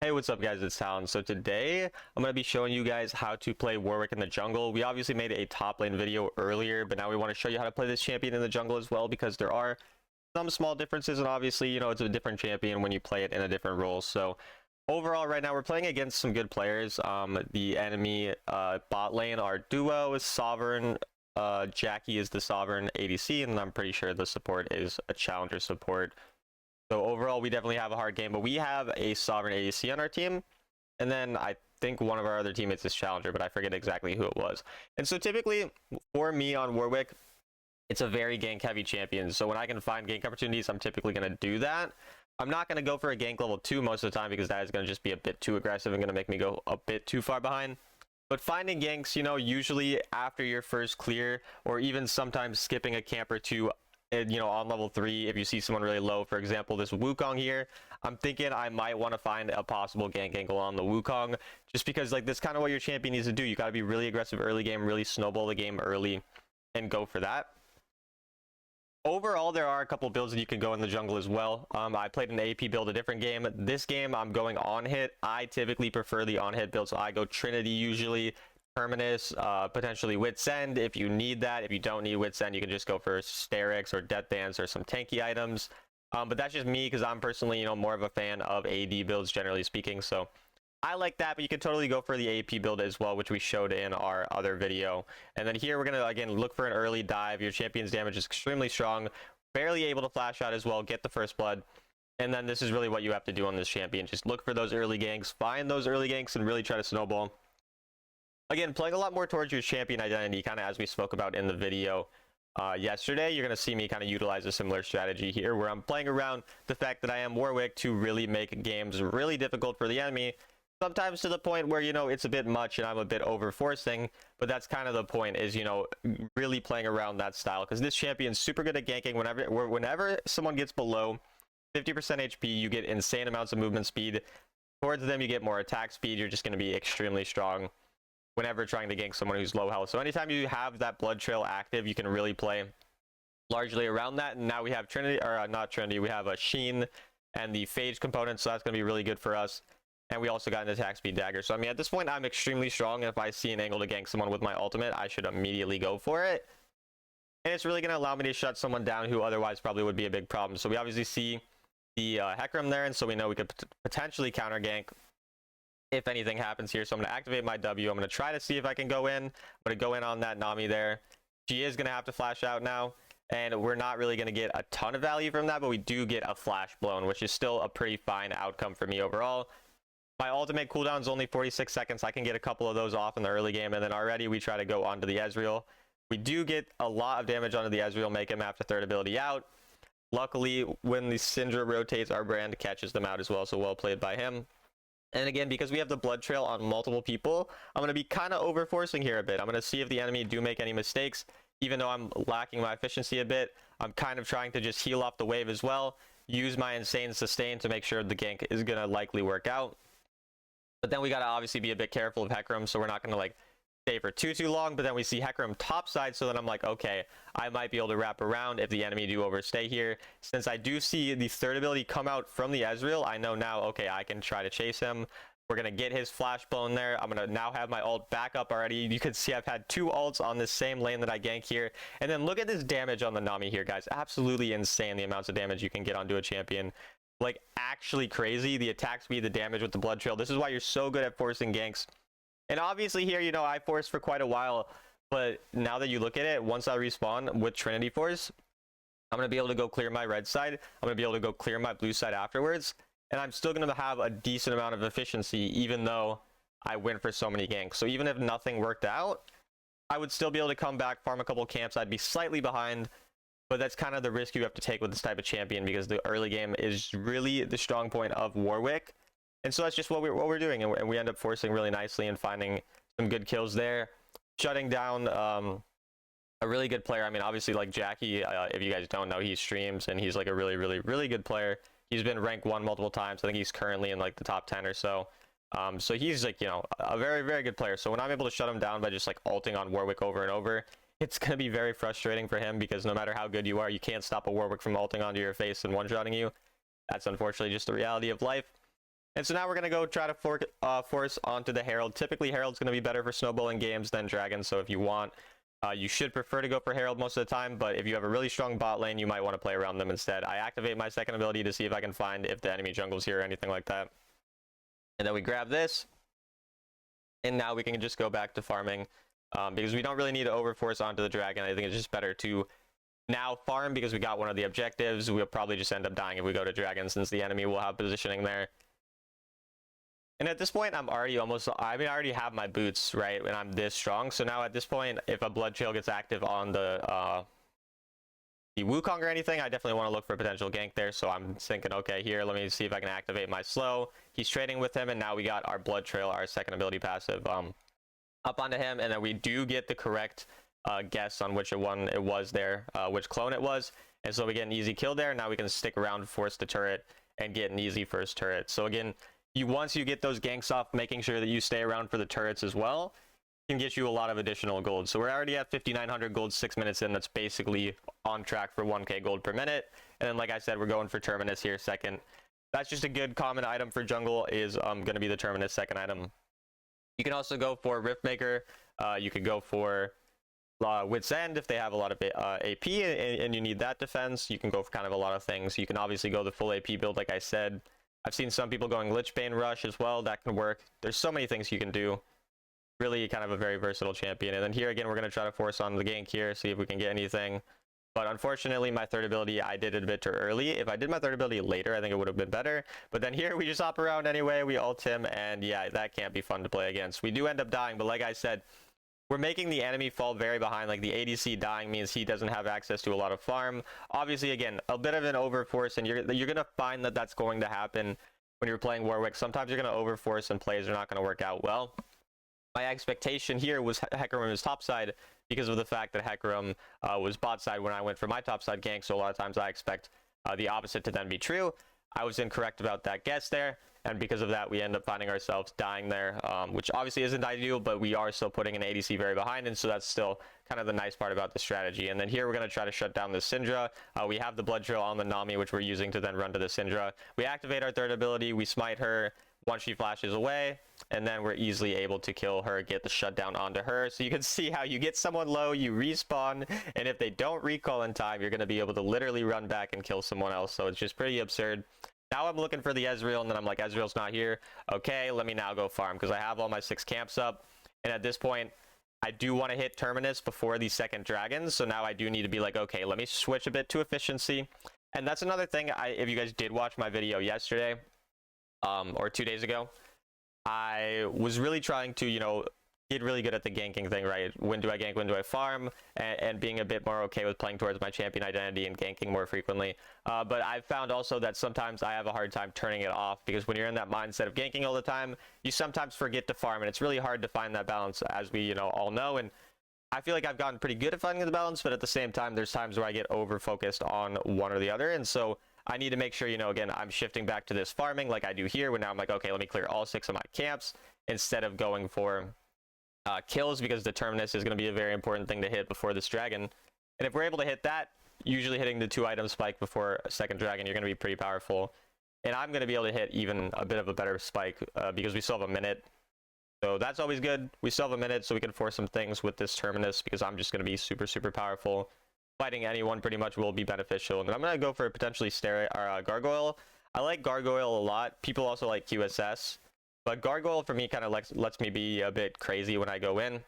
Hey, what's up guys, it's Talon. So today I'm going to be showing you guys how to play Warwick in the jungle. We obviously made a top lane video earlier, but now we want to show you how to play this champion in the jungle as well, because there are some small differences, and obviously, it's a different champion when you play it in a different role. So overall, right now we're playing against some good players. The enemy bot lane, our duo is Sovereign. Jackie is the Sovereign ADC, and I'm pretty sure the support is a challenger support. So overall, we definitely have a hard game, but we have a Sovereign ADC on our team. And then I think one of our other teammates is Challenger, but I forget exactly who it was. And so typically, for me on Warwick, it's a very gank-heavy champion. So when I can find gank opportunities, I'm typically going to do that. I'm not going to go for a gank level 2 most of the time, because that is going to just be a bit too aggressive and going to make me go a bit too far behind. But finding ganks, usually after your first clear, or even sometimes skipping a camp or two, on level 3, if you see someone really low, for example this Wukong here, I'm thinking I might want to find a possible gank angle on the Wukong, just because that's kind of what your champion needs to do. You got to be really aggressive early game, really snowball the game early, and go for that. Overall, there are a couple builds that you can go in the jungle as well. I played an AP build a different game. This game I'm going on hit. I typically prefer the on hit build, so I go Trinity usually, Terminus, potentially Wit's End if you need that. If you don't need Wit's End, you can just go for Sterix or Death Dance or some tanky items. But that's just me, because I'm personally, more of a fan of AD builds, generally speaking. So I like that, but you could totally go for the AP build as well, which we showed in our other video. And then here we're going to, again, look for an early dive. Your champion's damage is extremely strong, barely able to flash out as well, get the first blood. And then this is really what you have to do on this champion. Just look for those early ganks, find those early ganks, and really try to snowball. Again, playing a lot more towards your champion identity, kind of as we spoke about in the video yesterday. You're going to see me kind of utilize a similar strategy here, where I'm playing around the fact that I am Warwick to really make games really difficult for the enemy. Sometimes to the point where, it's a bit much and I'm a bit over forcing, but that's kind of the point, is, really playing around that style, because this champion's super good at ganking. Whenever someone gets below 50% HP, you get insane amounts of movement speed. Towards them, you get more attack speed. You're just going to be extremely strong whenever trying to gank someone who's low health. So anytime you have that blood trail active, you can really play largely around that. And now we have Trinity, or not Trinity, we have a Sheen and the Phage component, so that's going to be really good for us. And we also got an attack speed dagger. So I mean, at this point, I'm extremely strong, and if I see an angle to gank someone with my ultimate, I should immediately go for it. And it's really going to allow me to shut someone down who otherwise probably would be a big problem. So we obviously see the Hecarim there, and so we know we could potentially counter gank if anything happens here. So I'm going to activate my W. I'm going to try to see if I can go in. I'm going to go in on that Nami there. She is going to have to flash out now, and we're not really going to get a ton of value from that, but we do get a flash blown, which is still a pretty fine outcome for me overall. My ultimate cooldown is only 46 seconds. I can get a couple of those off in the early game, and then already we try to go onto the Ezreal. We do get a lot of damage onto the Ezreal, make him after third ability out. Luckily, when the Syndra rotates, our brand catches them out as well, so well played by him. And again, because we have the blood trail on multiple people, I'm going to be kind of over forcing here a bit. I'm going to see if the enemy do make any mistakes. Even though I'm lacking my efficiency a bit, I'm kind of trying to just heal off the wave as well. Use my insane sustain to make sure the gank is going to likely work out. But then we got to obviously be a bit careful of Hecarim, so we're not going to stay for too long. But then we see Hecarim topside, so then I'm like, okay, I might be able to wrap around if the enemy do overstay here. Since I do see the third ability come out from the Ezreal, I know now, okay, I can try to chase him. We're going to get his flash blown there. I'm going to now have my ult back up already. You can see I've had 2 ults on this same lane that I gank here. And then look at this damage on the Nami here, guys. Absolutely insane, the amounts of damage you can get onto a champion. Actually crazy. The attack speed, the damage with the blood trail. This is why you're so good at forcing ganks. And obviously here, I forced for quite a while. But now that you look at it, once I respawn with Trinity Force, I'm going to be able to go clear my red side. I'm going to be able to go clear my blue side afterwards. And I'm still going to have a decent amount of efficiency, even though I went for so many ganks. So even if nothing worked out, I would still be able to come back, farm a couple camps. I'd be slightly behind. But that's kind of the risk you have to take with this type of champion, because the early game is really the strong point of Warwick. And so that's just what we're doing. And we end up forcing really nicely and finding some good kills there. Shutting down a really good player. I mean, obviously, Jackie, if you guys don't know, he streams, and he's a really, really, really good player. He's been rank 1 multiple times. I think he's currently in the top 10 or so. So he's a very, very good player. So when I'm able to shut him down by just ulting on Warwick over and over, it's going to be very frustrating for him, because no matter how good you are, you can't stop a Warwick from ulting onto your face and one-shotting you. That's unfortunately just the reality of life. And so now we're going to go try to force onto the Herald. Typically, Herald's going to be better for snowballing games than Dragon, so if you want, you should prefer to go for Herald most of the time, but if you have a really strong bot lane, you might want to play around them instead. I activate my second ability to see if I can find if the enemy jungle's here or anything like that. And then we grab this, and now we can just go back to farming, because we don't really need to overforce onto the Dragon. I think it's just better to now farm because we got one of the objectives. We'll probably just end up dying if we go to Dragon, since the enemy will have positioning there. And at this point, I'm already almost, I mean, I already have my boots, right? And I'm this strong. So now at this point, if a blood trail gets active on the Wukong or anything, I definitely want to look for a potential gank there. So I'm thinking, okay, here, let me see if I can activate my slow. He's trading with him, and now we got our blood trail, our second ability passive, up onto him. And then we do get the correct guess on which one it was there, which clone it was. And so we get an easy kill there. Now we can stick around, force the turret, and get an easy first turret. So again, once you get those ganks off, making sure that you stay around for the turrets as well can get you a lot of additional gold. So we're already at 5,900 gold 6 minutes in. That's basically on track for 1k gold per minute. And then, like I said, we're going for Terminus here second. That's just a good common item for jungle, is going to be the Terminus second item. You can also go for Riftmaker. You could go for Wit's End if they have a lot of AP and you need that defense. You can go for kind of a lot of things. You can obviously go the full AP build, like I said. I've seen some people going Lichbane Rush as well. That can work. There's so many things you can do. Really kind of a very versatile champion. And then here again, we're going to try to force on the gank here, see if we can get anything. But unfortunately, my third ability, I did it a bit too early. If I did my third ability later, I think it would have been better. But then here, we just hop around anyway. We ult him, and yeah, that can't be fun to play against. We do end up dying, but like I said, we're making the enemy fall very behind. Like, the ADC dying means he doesn't have access to a lot of farm. Obviously, again, a bit of an overforce, and you're going to find that that's going to happen when you're playing Warwick. Sometimes you're going to overforce and plays are not going to work out well. My expectation here was Hecarim was topside because of the fact that Hecarim was bot side when I went for my topside gank. So a lot of times I expect the opposite to then be true. I was incorrect about that guess there. And because of that, we end up finding ourselves dying there, which obviously isn't ideal, but we are still putting an ADC very behind. And so that's still kind of the nice part about the strategy. And then here we're going to try to shut down the Syndra. We have the blood trail on the Nami, which we're using to then run to the Syndra. We activate our third ability. We smite her once she flashes away, and then we're easily able to kill her, get the shutdown onto her. So you can see how you get someone low, you respawn, and if they don't recall in time, you're going to be able to literally run back and kill someone else. So it's just pretty absurd. Now I'm looking for the Ezreal, and then I'm like, Ezreal's not here. Okay, let me now go farm, because I have all my 6 camps up. And at this point, I do want to hit Terminus before the second dragon. So now I do need to be like, okay, let me switch a bit to efficiency. And that's another thing, if you guys did watch my video yesterday, or 2 days ago, I was really trying to, you know, get really good at the ganking thing, right? When do I gank, when do I farm, and being a bit more okay with playing towards my champion identity and ganking more frequently. But I've found also that sometimes I have a hard time turning it off, because when you're in that mindset of ganking all the time, you sometimes forget to farm, and it's really hard to find that balance, as we, you know, all know. And I feel like I've gotten pretty good at finding the balance, but at the same time, there's times where I get over focused on one or the other. And so I need to make sure, you know, again, I'm shifting back to this farming like I do here, when now I'm like, okay, let me clear all 6 of my camps instead of going for kills, because the Terminus is going to be a very important thing to hit before this dragon. And if we're able to hit that, usually hitting the 2-item spike before a second dragon, you're going to be pretty powerful. And I'm going to be able to hit even a bit of a better spike because we still have a minute. So that's always good. We still have a minute, so we can force some things with this Terminus, because I'm just going to be super, super powerful. Fighting anyone pretty much will be beneficial. And I'm going to go for potentially Gargoyle. I like Gargoyle a lot. People also like QSS. But Gargoyle for me kind of lets me be a bit crazy when I go in.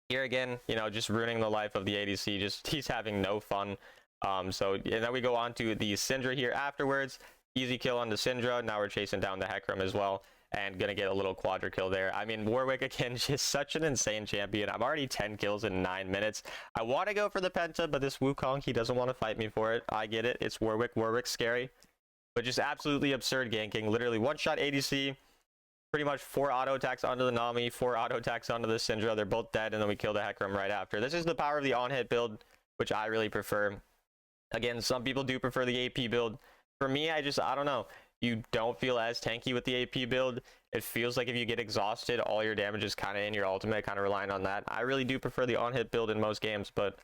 Here again, you know, just ruining the life of the ADC. Just, he's having no fun. And then we go on to the Syndra here afterwards. Easy kill on the Syndra. Now we're chasing down the Hecarim as well, and gonna get a little quadra kill there. I mean, Warwick again, just such an insane champion. I'm already 10 kills in 9 minutes. I want to go for the Penta, but this Wukong, he doesn't want to fight me for it. I get it. It's Warwick. Warwick's scary. But just absolutely absurd ganking. Literally one-shot ADC. Pretty much 4 auto attacks onto the Nami, 4 auto attacks onto the Syndra. They're both dead, and then we kill the Hecarim right after. This is the power of the on-hit build, which I really prefer. Again, some people do prefer the AP build. For me, I don't know. You don't feel as tanky with the AP build. It feels like if you get exhausted, all your damage is kind of in your ultimate, kind of relying on that. I really do prefer the on-hit build in most games, but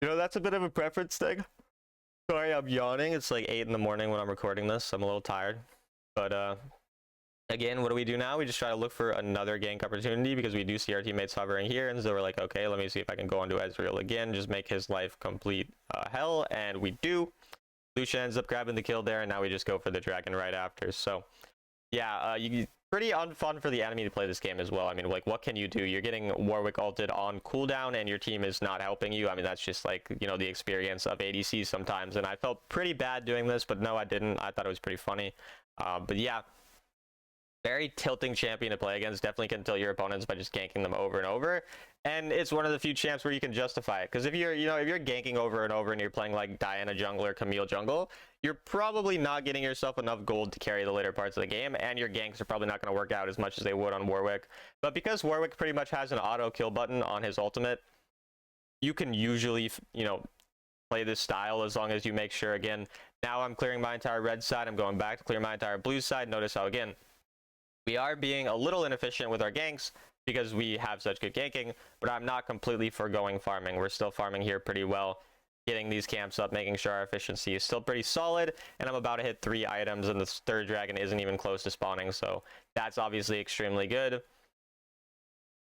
you know, that's a bit of a preference thing. Sorry, I'm yawning. It's like 8 in the morning when I'm recording this. I'm a little tired. But again, what do we do now? We just try to look for another gank opportunity because we do see our teammates hovering here, and so we're like, okay, let me see if I can go onto Ezreal again, just make his life complete hell, and we do. Lucia ends up grabbing the kill there, and now we just go for the dragon right after. So yeah, pretty unfun for the enemy to play this game as well. I mean, like, what can you do? You're getting Warwick ulted on cooldown, and your team is not helping you. I mean, that's just like, you know, the experience of ADC sometimes, and I felt pretty bad doing this, but no, I didn't. I thought it was pretty funny. But yeah, very tilting champion to play against. Definitely can tilt your opponents by just ganking them over and over, and it's one of the few champs where you can justify it, because if you're, you know, if you're ganking over and over and you're playing like Diana jungle or Camille jungle, you're probably not getting yourself enough gold to carry the later parts of the game, and your ganks are probably not going to work out as much as they would on Warwick. But because Warwick pretty much has an auto kill button on his ultimate, you can usually, you know, play this style as long as you make sure. Again, now I'm clearing my entire red side, I'm going back to clear my entire blue side. Notice how, again, we are being a little inefficient with our ganks because we have such good ganking, but I'm not completely foregoing farming. We're still farming here pretty well, getting these camps up, making sure our efficiency is still pretty solid, and I'm about to hit 3 items, and the third dragon isn't even close to spawning, so that's obviously extremely good.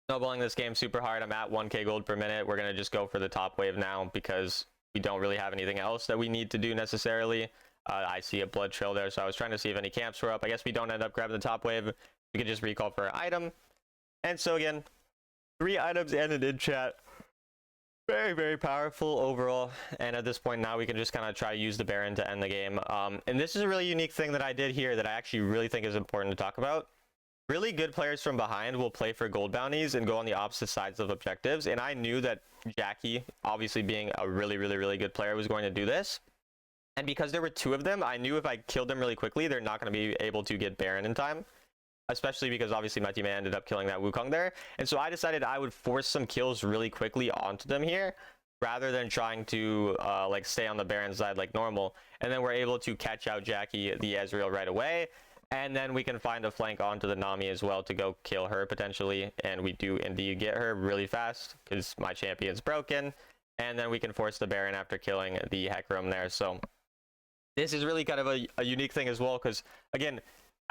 Snowballing this game super hard. I'm at 1k gold per minute. We're going to just go for the top wave now because we don't really have anything else that we need to do necessarily. I see a blood trail there, so I was trying to see if any camps were up. I guess we don't end up grabbing the top wave. We could just recall for an item. And so again, 3 items ended in chat. Very, very powerful overall. And at this point now, we can just kind of try to use the Baron to end the game. And this is a really unique thing that I did here that I actually really think is important to talk about. Really good players from behind will play for gold bounties and go on the opposite sides of objectives. And I knew that Jackie, obviously being a really, really, really good player, was going to do this. And because there were 2 of them, I knew if I killed them really quickly, they're not going to be able to get Baron in time. Especially because obviously my teammate ended up killing that Wukong there. And so I decided I would force some kills really quickly onto them here, rather than trying to like stay on the Baron side like normal. And then we're able to catch out Jackie, the Ezreal, right away. And then we can find a flank onto the Nami as well to go kill her potentially. And we do indeed get her really fast because my champion's broken. And then we can force the Baron after killing the Hecarim there. So this is really kind of a unique thing as well, because again,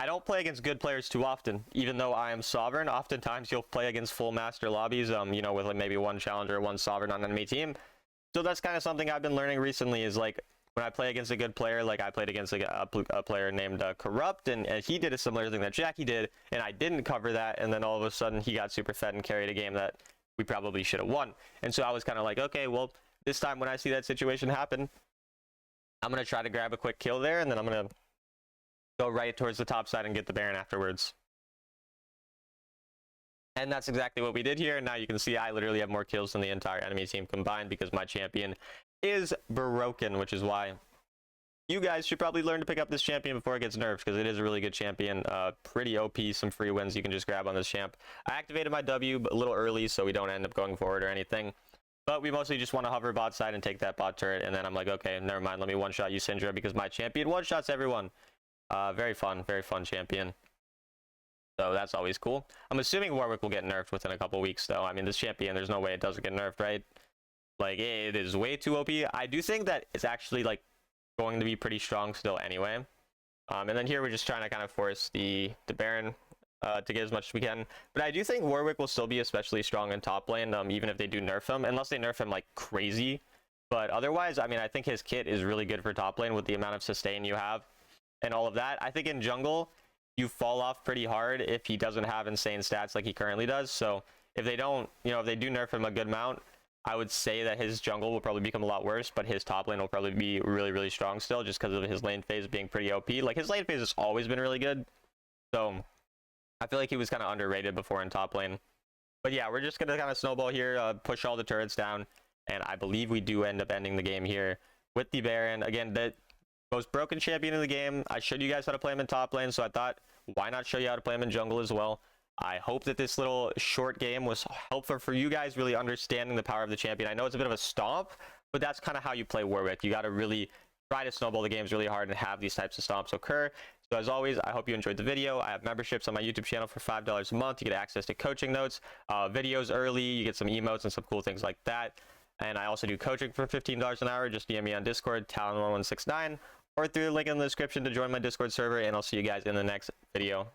I don't play against good players too often. Even though I am sovereign, oftentimes you'll play against full master lobbies, you know, with like maybe 1 challenger, 1 sovereign on an enemy team. So that's kind of something I've been learning recently, is like when I play against a good player, like I played against a player named Corrupt, and he did a similar thing that Jackie did, and I didn't cover that, and then all of a sudden he got super fed and carried a game that we probably should have won. And so I was kind of like, okay, well, this time when I see that situation happen, I'm going to try to grab a quick kill there, and then I'm going to go right towards the top side and get the Baron afterwards. And that's exactly what we did here. Now you can see I literally have more kills than the entire enemy team combined because my champion is broken, which is why you guys should probably learn to pick up this champion before it gets nerfed, because it is a really good champion. Pretty OP, some free wins you can just grab on this champ. I activated my W a little early so we don't end up going forward or anything. But we mostly just want to hover bot side and take that bot turret. And then I'm like, okay, never mind. Let me one-shot you, Syndra, because my champion one-shots everyone. Very fun champion. So that's always cool. I'm assuming Warwick will get nerfed within a couple weeks, though. I mean, this champion, there's no way it doesn't get nerfed, right? Like, it is way too OP. I do think that it's actually, like, going to be pretty strong still anyway. And then here we're just trying to kind of force the Baron to get as much as we can. But I do think Warwick will still be especially strong in top lane, even if they do nerf him, unless they nerf him, like, crazy. But otherwise, I mean, I think his kit is really good for top lane with the amount of sustain you have and all of that. I think in jungle, you fall off pretty hard if he doesn't have insane stats like he currently does. So if they don't, you know, if they do nerf him a good amount, I would say that his jungle will probably become a lot worse, but his top lane will probably be really, really strong still, just because of his lane phase being pretty OP. Like, his lane phase has always been really good. So I feel like he was kind of underrated before in top lane. But yeah, we're just going to kind of snowball here, push all the turrets down, and I believe we do end up ending the game here with the Baron. Again, the most broken champion in the game. I showed you guys how to play him in top lane, so I thought, why not show you how to play him in jungle as well? I hope that this little short game was helpful for you guys really understanding the power of the champion. I know it's a bit of a stomp, but that's kind of how you play Warwick. You got to really try to snowball the games really hard and have these types of stomps occur. So as always, I hope you enjoyed the video. I have memberships on my YouTube channel for $5 a month. You get access to coaching notes, videos early, you get some emotes and some cool things like that. And I also do coaching for $15 an hour. Just DM me on Discord, Talon1169, or through the link in the description to join my Discord server, and I'll see you guys in the next video.